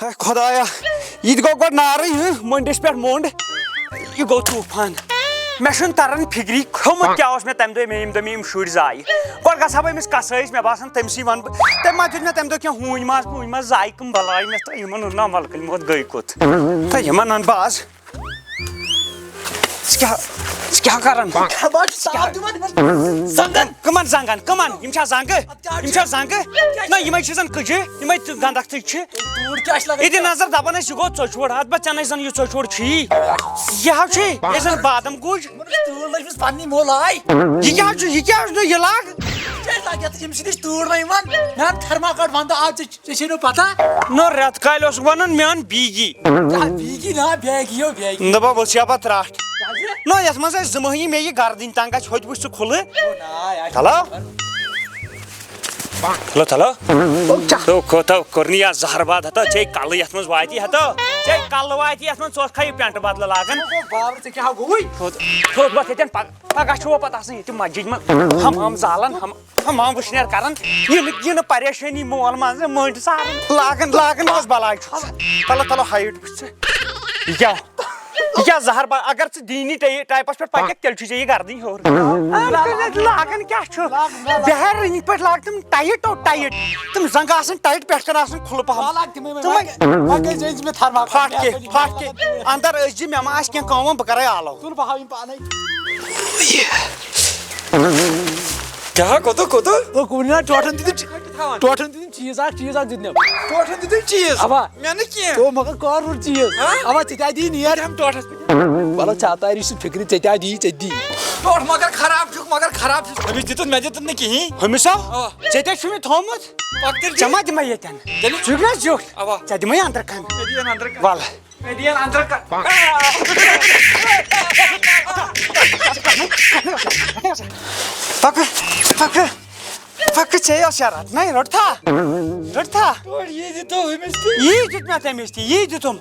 خدایا یہ گو گۄڈٕ نارٕے مٔنٛڈِس پٮ۪ٹھ موٚنٛڈ یہِ گوٚو طوٗفان مےٚ چھُنہٕ تران فِکری کھیوٚمُت کیٛاہ اوس مےٚ تَمہِ دۄہ مےٚ ییٚمہِ دۄہ مےٚ یِم شُرۍ زایہِ گۄڈٕ گژھٕ ہا بہٕ أمِس کَسٲیِس مےٚ باسان تٔمسٕے وَنہٕ بہٕ تٔمۍ ما دیُت مےٚ تَمہِ دۄہ کینٛہہ ہوٗنۍ ماز زایہِ کٕم بَلاے مےٚ تہٕ یِمن اوٚن نا مَلکہٕ موت گٔے کوٚت تہٕ یِمن اَنہٕ بہٕ آز ژٕ کیٛاہ کران کٕمن زنٛگن کٕمن یِم چھا زنٛگہٕ نہ یِمے چھِ زن کٕجہِ یِمے گنٛدکھ تھٕے چھِ یہِ دِ نظر دپان ٲسۍ یہِ گوٚو ژۄچوور ہتھ بہٕ ژےٚ زن یہِ ژۄچوور چھُی یہِ حظ چھُے یہِ زن بادم گوٗج یہِ کیٛاہ چھُ یہِ کیٛاہ چھُ یہِ لاگ نہ رٮ۪تہٕ کالہِ اوسُکھ ونان مےٚ اَن بیگی دپان وٕژھ یا پتہٕ ترٛٹھ نہ یتھ منٛز ٲسۍ زٕ مٔہنی مےٚ یہِ گردٕنۍ تنگ آسہِ ہوٚتہِ وٕچھ ژٕ کھُلہٕ تھلو کوٚرنٕے یا زہرباد ہتو ژےٚ کلہٕ یتھ منٛز واتی ہتو ژےٚ کلہٕ واتی یتھ منٛز ژٕ اوسکھا یہِ پینٹہٕ بدلہٕ لاگان تھوٚد بہٕ ییٚتٮ۪ن پگہہ چھُوا پتہٕ آسان ییٚتہِ مسجِد منٛز ہمام زالان ہمام وٕشنیر کران یہِ نہٕ پریشٲنی مول منٛزٕ مٔنٛڈۍ ساران لاگان کۄس بلاے چھُ تلو ہایٹ وٕچھ ژٕ یہِ کیٛاہ زہرباد اگر ژٕ دیٖنی ٹایپس پٮ۪ٹھ پککھ تیٚلہِ چھُ ژےٚ یہِ گردٕنۍ ہیوٚر لاگان کیٛاہ چھُ بہر رٔنِتھ پٲٹھۍ لاگ تِم ٹایٹ تِم زنٛگہٕ آسان ٹایٹ پٮ۪ٹھ کنہِ آسان کھُلہٕ پہم پھٹ کے اندر أسۍ زِ مےٚ ما آسہِ کینٛہہ کٲم بہٕ کرے آلو کیٛاہ ٹوٹھن دِتُن چیٖز اکھ دِتنم مگر کور چیٖز اوا ژےٚ دی نیر ٹوٹھس وَلہٕ ژےٚ تاری سُہ فِکرِ ژےٚ دی ٹوٹھ مگر خراب چھُکھ أمِس دِتُن مےٚ دِتُن نہٕ کِہیٖنۍ ہُمِس ژےٚ تے چھُ مےٚ تھوٚومُت ژےٚ ما دِمے ییٚتٮ۪ن ژٕ نا زیُٹھ ژےٚ دِمے انٛدر کَن وَلہٕ پکہٕ ژےٚ ٲس رٹنے رٹتھا یی دیُت مےٚ تٔمِس تہِ یی دِتُم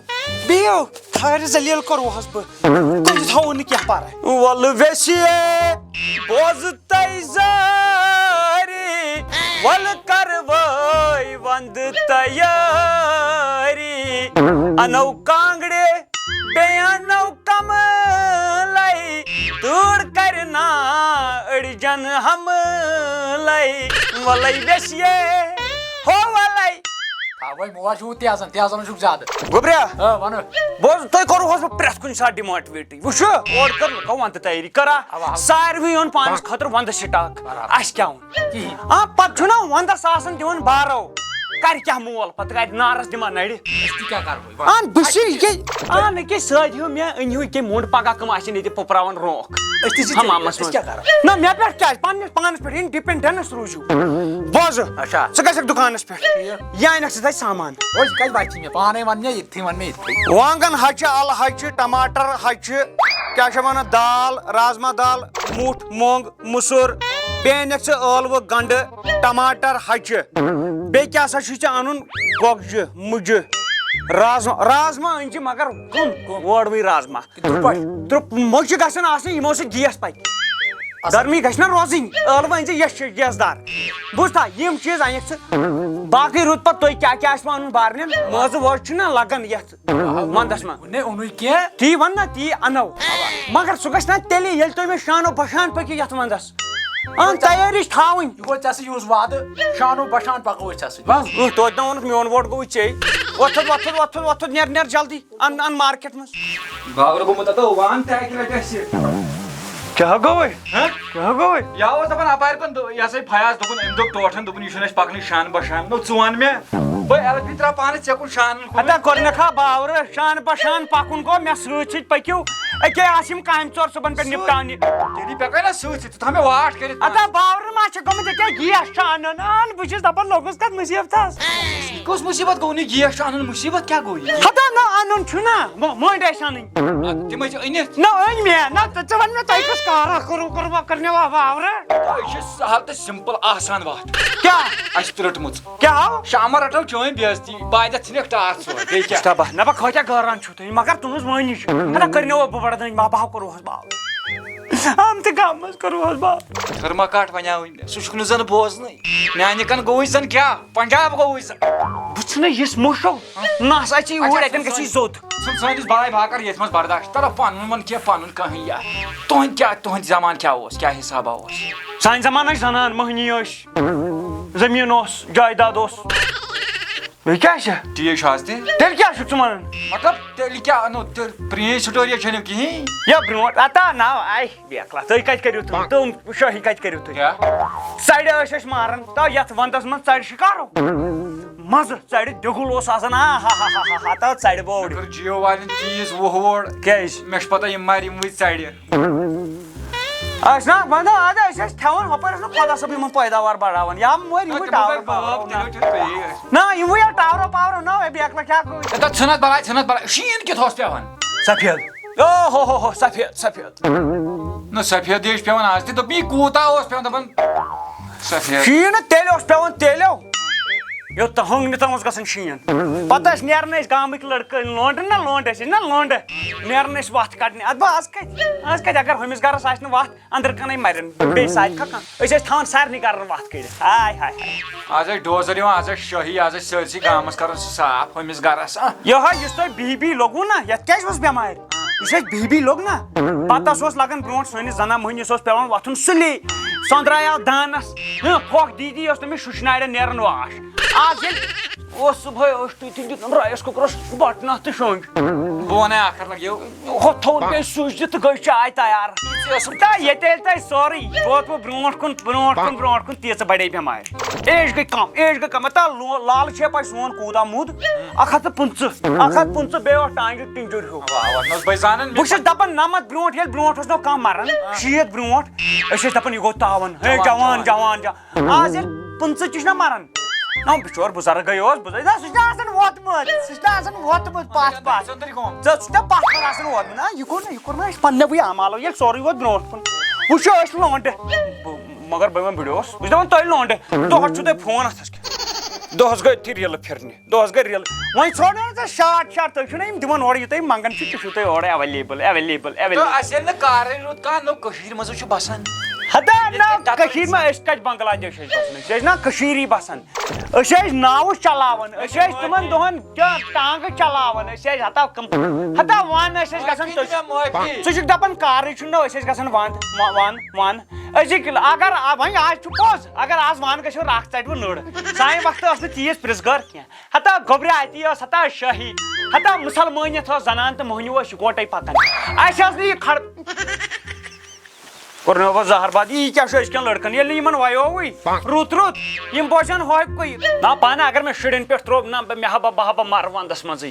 بِہِو تھارِ ذلیٖل کوٚروہس بہٕ تٔمۍ تھوٚوُن نہٕ کینٛہہ پرٕ وَلہٕ ویٚسِیے بوزٕ تَے زٲری وَلہٕ کروٲے ونٛدٕ تیٲری اَنو کانٛگرِ بیٚیہِ اَنو کملے تۭر کرِ نا أڑجن حملے وَلَے ویٚسِیے ہو وَلَے گوٚبریا بوز تۄہہِ کوٚروہس بہٕ پرٛٮ۪تھ کُنہِ ساتہٕ ڈِماٹِویٹٕے وٕچھو اورٕ کٔر لُکو ونٛدٕ تیٲری کرا ساروٕے اوٚن پانس خٲطرٕ ونٛدٕ سٹاک اسہِ کیٛاہ اوٚن پتہٕ چھُنہ ونٛدس آسان دِوان بارو کرِ کیٛاہ مول پتہٕ کرِ نارس دِما نرِ بہٕ چھُس نہٕ کینٛہہ سۭتۍ ہیوٗ مےٚ أنۍ ہیوٗ کینٛہہ موٚنٛڈ پگہہ کٕم آسن ییٚتہِ پُپراوان رونٛکھ حمامس منٛز نہ مےٚ پٮ۪ٹھ کیٛازِ پننِس پانس پٮ۪ٹھ اِنڈِپینڈنس روٗزِو بوزٕ ژٕ گژھکھ دُکانس پٮ۪ٹھ یہِ انکھ ژٕ تتہِ سامان وانگن ہچہِ الہٕ ہچہِ ٹماٹر ہچہِ کیٛاہ چھِ ونان دال رازما دال مُٹھ مۄنٛگ مُسُر بیٚیہِ أنِکھ ژٕ ٲلوٕ گنٛڈٕ ٹماٹر ہچہِ بیٚیہِ کیٛاہ سا چھُے ژےٚ انُن گۄگجہِ مُجہِ رازما أنۍ زِ مگر کٕم وٲڑوٕے رازما موٚچہِ گژھن آسٕنۍ یِمو سۭتۍ گیس پکہِ گرمی گژھِ نہ روزٕنۍ ٲلوٕ أنۍ زِ یہِ گیس دار بوٗزتھا یِم چیٖز انکھ ژٕ باقٕے روٗد پتہٕ تۄہہِ کیٛاہ کیٛاہ آسوٕ انُن بارنٮ۪ن مٲزٕ وٲزٕ چھُنہ لگان یتھ ونٛدس منٛز تی ون نہ تی انو مگر سُہ گژھِ نہ تیٚلے ییٚلہِ تُہۍ مےٚ شانو بشان پٔکِو یتھ ونٛدس تیٲری چھِ تھاوٕنۍ توتہِ نہ ووٚنُکھ میون ووٹ گوٚو ژےٚ وۄتھُد نیر جلدی ان مارکیٹ منٛز کیٛاہ گوٚو یا اوس دپان اپارِ کُن یہِ ہسا فیاض دوٚپُن أمۍ دوٚپ ٹوٹھن دوٚپُن یہِ چھُنہٕ اَسہِ پکنٕے شان بشان ژٕ وَن مےٚ بہٕ ایل پی تراو پانس ژےٚ کُن شانن ہتا کوٚرنکھا باورٕ شان بشان پکُن گوٚو مےٚ سۭتۍ پٔکِو أکیاہ آسہٕ یِم کامہِ ژور صُبحن پٮ۪ٹھ نِپٹاونہِ تیٚلی پٮ۪کے نا سۭتۍ ژٕ تھاو مےٚ واٹھ کٔرِتھ ہتا باورٕ ما چھِ گوٚمُت أکیاہ گیس چھُ انُن بہٕ چھُس دپان لوٚگُس کتھ مُصیبتس کُس مُصیبت گوٚو نہٕ گیس چھُ انُن مُصیبت کیٛاہ گوٚو یہِ ہتا نہ انُن چھُنہ مٔنٛڈۍ ٲسۍ انٕنۍ تِم ٲسۍ أنِتھ نہ أنۍ مےٚ نہ ژٕ ون مےٚ تۄہہِ کُس کارا کوٚروا کرنیوا باورٕ یہِ چھُ سہل تہٕ سمپل آسان وتھ کیٛاہ اَسہِ تہِ رٔٹمٕژ کیٛاہ آو شامن رٹو چٲنۍ بے عزتی بایدہ ژھٕنکھ ٹاس ژور بیٚیہِ کیٛاہ نہ بہٕ کۭتیاہ گٲران چھُو تُہۍ مگر تُہنٛز مٲنی چھِ ہتا کٔرنیوا بہٕ بڑٕ دٔنۍ بہٕ کوٚروہس باو ہم تہ گام مز کرو با تھرما کاٹ بناوٕنۍ سُہ چھُکھ نہٕ زن بوزنٕے میانہِ کن گوٚوُے زن کیٛاہ پنجاب گوٚوُے زن بہٕ چھُس نہ یِژھ مُشو نس اَژی اوٗرۍ اَتٮ۪ن گژھی زوٚد ژھٕن سٲنِس بلاے باکر ییٚتھۍ منٛز برداشت ترو پنُن ون کینٛہہ پنُن کٕہٕنۍ یا تُہُنٛد زمان کیٛاہ اوس کیٛاہ حسابا اوس سانہِ زمانہٕ ٲسۍ زنان مٔہنی ٲسۍ زٔمیٖن اوس جایداد اوس بیٚیہِ کیٛاہ چھِ ٹھیٖک چھُ حظ تیٚلہِ تیٚلہِ کیٛاہ چھُکھ ژٕ وَنان مطلب تیٚلہِ کیٛاہ اَنو تیٚلہِ پرٛٲنۍ سٹوری چھَنہٕ کِہیٖنۍ یا برونٛٹھ اتا نا آے بیکلا تُہۍ کَتہِ کٔرِو تِم شٲہی کَتہِ کٔرِو تُہۍ کیٛاہ ژَرِ ٲسۍ أسۍ ماران تو یتھ ونٛدس منٛز ژرِ شِکارو مزٕ ژرِ دِگُل اوس آسان ہا تو ژرِ بوٚڑ اگر جِیو والٮ۪ن چیٖز وُہوڑ کیٛازِ مےٚ چھُ پتہ یِم مارِ یِموٕے ژرِ ٲسۍ نا وۄنۍ اَدٕ أسۍ ٲسۍ تھاوان ہُپٲرۍ ٲس نہٕ خۄدا صٲب یِمن پٲداوار بڑاوان یا مٲرۍ یِموٕے ٹاورو نہ یِموٕے ٹاورو پاورو نہ بیکلا کیٛاہ گوٚو ژھٕنَتھ بلاے شیٖن کیُتھ اوس پیٚوان سفید او ہو سفید سفید نہ سفید چھُ پیٚوان آز تہِ دوٚپ یہِ کوٗتاہ اوس پیٚوان دپان سفید شیٖن تیٚلہِ اوس پیٚوان تیٚلو یوٚت ہنٛگنہِ تام اوس گژھان شیٖن پتہٕ ٲسۍ نیران أسۍ گامٕکۍ لڑکہٕ لونڈٕ نا لونڈٕ ٲسۍ نا لونڈٕ نیران ٲسۍ وتھ کڑنہِ ادٕ بہٕ آز کتہِ اگر ہُمِس گرس آسہِ نہٕ وتھ أنٛدرٕ کنے مرن بیٚیہِ ساتہِ کھا کانٛہہ أسۍ ٲسۍ تھاوان سارنٕے گرن وتھ کٔڑِتھ ہاے ہاے آز ٲسۍ ڈوزر یِوان آز ٲسۍ شٲہی آز ٲسۍ سٲرسٕے گامس کران سُہ صاف ہُمِس گرس یِہوے یُس تۄہہِ بی لوٚگوُ نا یتھ کیازِ اوس بٮ۪مارِ یُس اَسہِ بی لوٚگ نا پتہٕ اوس لگان برونٛٹھ سٲنِس زنان مٔہنِس اوس پیٚوان وۄتھُن سُلے سۄنٛدرایاو دانس پھۄکھ دیٖدی ٲس تٔمِس شُشنارٮ۪ن نیران واش آز ییٚلہِ اوس صُبحٲے ٲسۍ تُہۍ دیُتُن رایس کُکرس بٹنہٕ تہٕ شۄنٛگۍ بہٕ ونے اکھ کتھ لگیو ہُتھ تھوٚوُن بیٚیہِ سُچ دِتھ تہٕ گٔے چاے تیار ییٚتہِ ییٚلہِ تۄہہِ سورُے ووتوٕ برونٛٹھ کُن تیٖژٕ بڑے بٮ۪مارِ ایج گٔے کم تا لال چھے پاے سون کوٗتاہ موٚد 115 بیٚیہِ اوس ٹانگہِ ٹِنجُر ہیوٗ بہٕ چھُس دپان نمتھ برونٛٹھ ییٚلہِ برونٛٹھ اوس نہٕ کانٛہہ مران 60 برونٛٹھ أسۍ ٲسۍ دپان یہِ گوٚو تاون ہے جوان آز ییٚلہِ 15 تہِ چھُنہ مران نا بِچور بُزرگٕے اوس سُہ چھُ نہ آسان ووتمُت پتھ ژٕ چھُکھ نہ پتھ کُن آسان ووتمُت نا یہِ کوٚر نہ اَسہِ پننٮ۪وٕے عمالو ییٚلہِ سورُے ووت برونٛٹھ کُن وٕچھو أسۍ لونڈٕ مگر بہٕ وَنہٕ بٕڈٕ اوس بہٕ چھُس دپان تۄہہِ لونڈٕ دۄہس چھُو تۄہہِ فون اتھس کٮ۪تھ دۄہس گٔے تہِ ریلہٕ پھِرنہِ وۄنۍ ژھانڈو نہ ژےٚ شاٹ تُہۍ چھِو نہ یِم دِوان اورٕ یہِ تُہۍ منٛگان چھِو تہِ چھُو تُہۍ اورٕ ایویلیبٕل اَسہِ ییٚلہِ نہٕ کارٕے روٗد کانٛہہ نوٚو کٔشیٖرِ منٛزٕے چھُ بسان ہتا نہ کٔشیٖرِ منٛز أسۍ کتہِ بنگلادیش ٲسۍ بسان أسۍ ٲسۍ نہ کٔشیٖرٕے بسان أسۍ ٲسۍ ناوٕ چلاوان أسۍ ٲسۍ تِمن دۄہن ٹانگہٕ چلاوان أسۍ ٲسۍ ہتا ون ٲسۍ أسۍ گژھان ژٕ چھُکھ دپان کارٕے چھُنہٕ نہ أسۍ ٲسۍ گژھان ون أزِکۍ اگر وۄنۍ آز چھُ پوٚز اگر آز ون گژھو رکھ ژٹوٕ نٔر سانہِ وقتہٕ ٲس نہٕ تیٖژ پرٕژھ کینٛہہ ہتا گوٚبرِ اتی ٲس ہتا شٲہی ہتا مُسلمٲنِتھ ٲس زنان تہٕ مٔہنیوٗ ٲسۍ یِکوٹے پکان اَسہِ ٲس نہٕ یہِ کوٚرنو پتہٕ زہر باد یی کیٛاہ چھُ أزکٮ۪ن لڑکن ییٚلہِ نہٕ یِمن ویووٕے رُت یِم بوزن ہوکُے نہ پانہٕ اگر مےٚ شُرٮ۪ن پٮ۪ٹھ تروو نہ مےٚ ہبا بہٕ ہبا مر ونٛدس منٛزٕے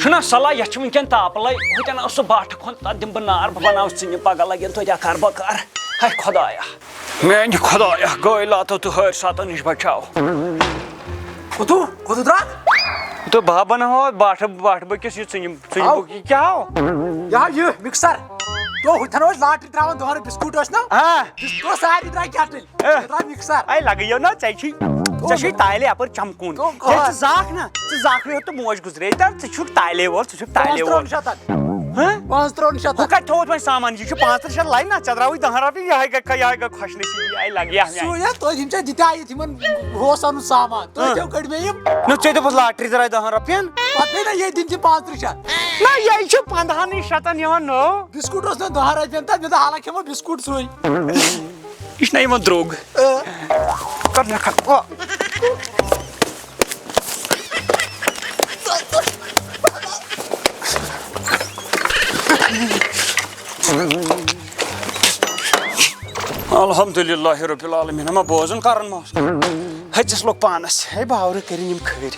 چھُنہ صلح یتھ چھُ وٕنکٮ۪ن تاپہٕ لے ہُتٮ۪ن اوس سُہ باٹھٕ کھۄن تتھ دِمہٕ بہٕ نار بہٕ بناو ژِنہِ پگہہ لگن توتہِ اکار بکار ہے خۄدایا میانہِ خۄدایا گٲے لاتو تہٕ ہٲرۍ ساتو نِش بچاو کوٚت درٛاو تہٕ بہٕ بناوو باٹھٕ بٔکِس یہِ ژِنہِ کیٛاہ آو یہِ مِکسر تو ہُتھن ٲسۍ لاٹری تراوان دۄہن بِسکوٗٹ ٲسۍ نا تو سارے درٛاے کیٹٕلۍ درٛاو مِکسر اے لگٲیو نا ژےٚ چھُے تالے اپٲرۍ چمکُن ییٚلہِ ژٕ زاکھ نا ژٕ زاکھٕے ہوت تہٕ موج گُزرے ژٕ چھُکھ تالے وول ہُہ کتہِ تھووُتھ وۄنۍ سامان یہِ چھُ 35 لَنہِ نا ژےٚ درٛاوٕے 10 رۄپیہِ یِہے گٔے خۄش نصیٖبی اے لگہِ یِم ژےٚ دِتیایتھ یِمن اوس اَنُن سامان تُہۍ کٔڑۍ مےٚ یِم نہ ژےٚ دوٚپُتھ لاٹری درٛاے 10 رۄپین پتہٕ نہ ییٚتہِ دِنۍ چھِ 35 نہ یہِ چھُ 15 یِوان نوٚو بِسکوٗٹ اوس مےٚ 10 رۄپین تہٕ مےٚ دوٚپ حالانکہِ کھٮ۪مو بِسکوٗٹ سُے یہِ چھُنہ یِوان درٛوٚگ کر مےٚ الحمدُاللہ رۄبِ العالمیٖن اما بوزُن کران ما اوس ہچِس لوٚگ پانس ہے باورٕ کٔرِنۍ یِم کھٔرۍ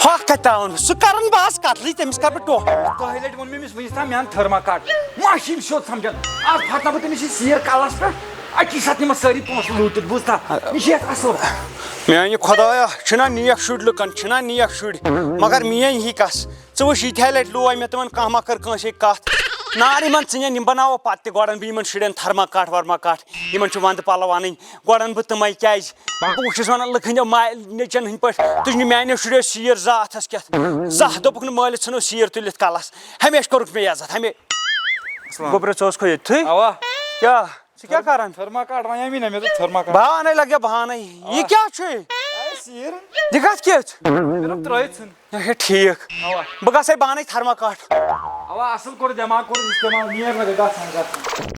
ہۄکھ کتہِ تاون سُہ کران بہٕ آز قتلٕے تٔمِس کر بہٕ ٹوٹھ دۄیہِ لٹہِ ووٚن مےٚ أمِس وٕنیُک تام مےٚ اَن تھٔرما کاٹ ماشیٖن سیوٚد سمجان آز پھٹناو بہٕ تٔمِس یہِ سیٖر کلس پٮ۪ٹھ اکی ساتہٕ نِمس سٲری پونٛسہٕ لوٗٹِتھ بوٗزتھا یہِ چھِ یتھ اصٕل میانہِ خۄدایا چھِنہ نیک شُرۍ لُکن چھِنہ نیک شُرۍ مگر میٲنۍ ہی کس ژٕ وٕچھ ییٖتیٛاہ لٹہِ لوے مےٚ تِمن کانٛہہ ما کٔر کٲنٛسے کتھ نار یِمن ژِنٮ۪ن یِم بناوو پتہٕ تہِ گۄڈٕ انہٕ بہٕ یِمن شُرٮ۪ن تھرما کاٹ ورما کاٹ یِمن چھُ ونٛدٕ پلو انٕنۍ گۄڈٕ انہٕ بہٕ تِمے کیازِ بہٕ چھُس ونان لُکھ ہٕنٛدیو نیٚچن ہٕنٛدۍ پٲٹھۍ تُجہِ نہٕ میانیو شُرٮ۪و سیٖر زانٛہہ اتھس کٮ۪تھ زانٛہہ دوٚپُکھ نہٕ مٲلِس ژھٕنو سیٖر تُلِتھ کلس ہمیشہٕ کوٚرُکھ مےٚ عزت گوٚبرٕ ژٕ اوسکھا ییٚتھٕے کیا ژٕ کیٛاہ کران تھرما کاٹ وَنیٛاے مےٚ نا مےٚ دوٚپ تھرما کاٹ بہٕ اَنے لگہِ بہانَے یہِ کیٛاہ چھُ سیٖر یہِ کَتھ کِژھ مےٚ دوٚپ ترٛٲیِتھ ژھٕن اچھا ٹھیٖک اَوا بہٕ گژھَے بہٕ اَنے تھرما کاٹ اَوا اَصٕل کوٚر دٮ۪ماغ کوٚر اِستعمال نیر نہٕ گژھان